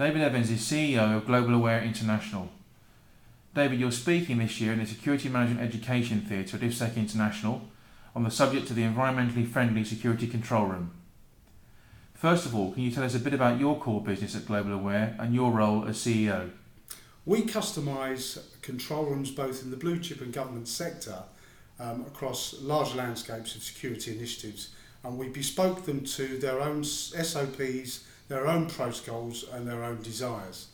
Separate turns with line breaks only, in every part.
David Evans is CEO of Global Aware International. David, you're speaking this year in the Security Management Education Theatre at IFSEC International on the subject of the environmentally friendly security control room. First of all, can you tell us a bit about your core business at Global Aware and your role as CEO?
We customise control rooms both in the blue chip and government sector across large landscapes of security initiatives, and we bespoke them to their own SOPs, their own protocols and their own desires.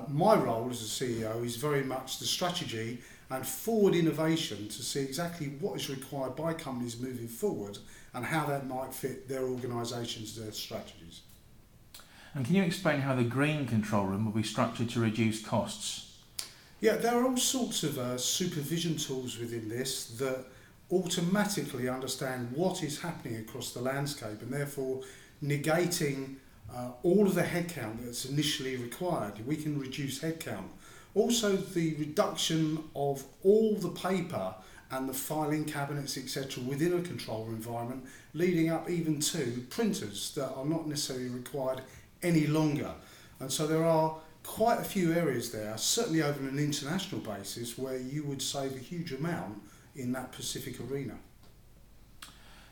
My role as a CEO is very much the strategy and forward innovation to see exactly what is required by companies moving forward and how that might fit their organisations, their strategies.
And can you explain how the green control room will be structured to reduce costs?
Yeah, there are all sorts of supervision tools within this that automatically understand what is happening across the landscape and therefore negating all of the headcount that's initially required. We can reduce headcount. Also the reduction of all the paper and the filing cabinets, etc. within a control room environment, leading up even to printers that are not necessarily required any longer. And so there are quite a few areas there, certainly over an international basis, where you would save a huge amount in that Pacific arena.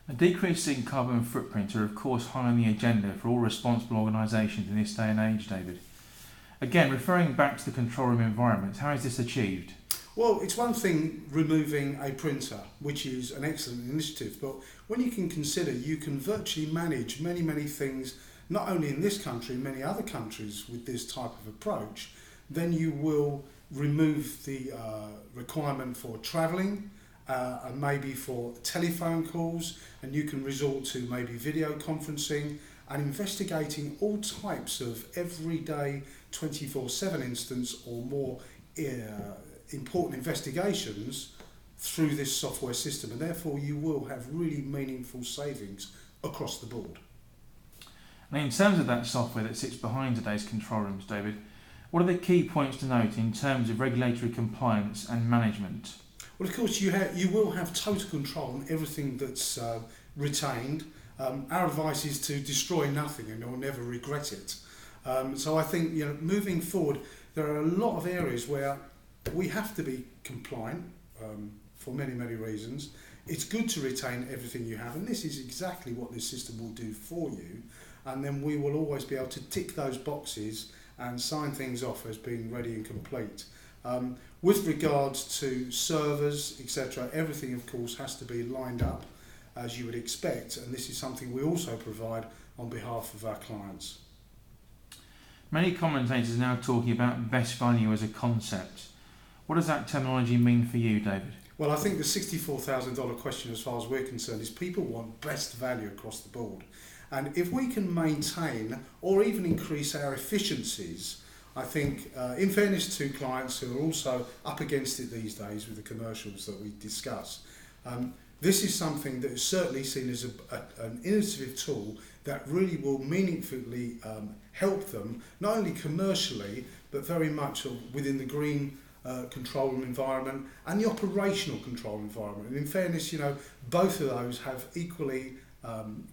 A decrease in carbon footprint are of course high on the agenda for all responsible organisations in this day and age, David. Again, referring back to the control room environment, how is this achieved?
Well, it's one thing removing a printer, which is an excellent initiative, but when you can consider you can virtually manage many things, not only in this country, many other countries with this type of approach, then you will remove the requirement for travelling, and maybe for telephone calls, and you can resort to maybe video conferencing and investigating all types of everyday 24/7 instance or more important investigations through this software system, and therefore you will have really meaningful savings across the board.
Now, in terms of that software that sits behind today's control rooms, David, what are the key points to note in terms of regulatory compliance and management?
Well, of course, you will have total control on everything that's retained. Our advice is to destroy nothing and you'll never regret it. So I think, moving forward, there are a lot of areas where we have to be compliant for many reasons. It's good to retain everything you have, and this is exactly what this system will do for you. And then we will always be able to tick those boxes and sign things off as being ready and complete. With regards to servers, etc., everything of course has to be lined up as you would expect, and this is something we also provide on behalf of our clients.
Many commentators are now talking about best value as a concept. What does that terminology mean for you, David?
Well, I think the $64,000 question as far as we're concerned is people want best value across the board. And if we can maintain or even increase our efficiencies, I think, in fairness to clients who are also up against it these days with the commercials that we discuss, this is something that is certainly seen as an innovative tool that really will meaningfully help them, not only commercially, but very much within the green control room environment and the operational control environment. And in fairness, both of those have equally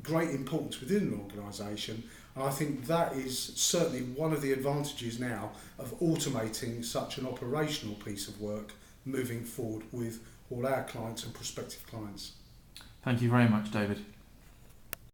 great importance within an organisation, and I think that is certainly one of the advantages now of automating such an operational piece of work moving forward with all our clients and prospective clients.
Thank you very much, David.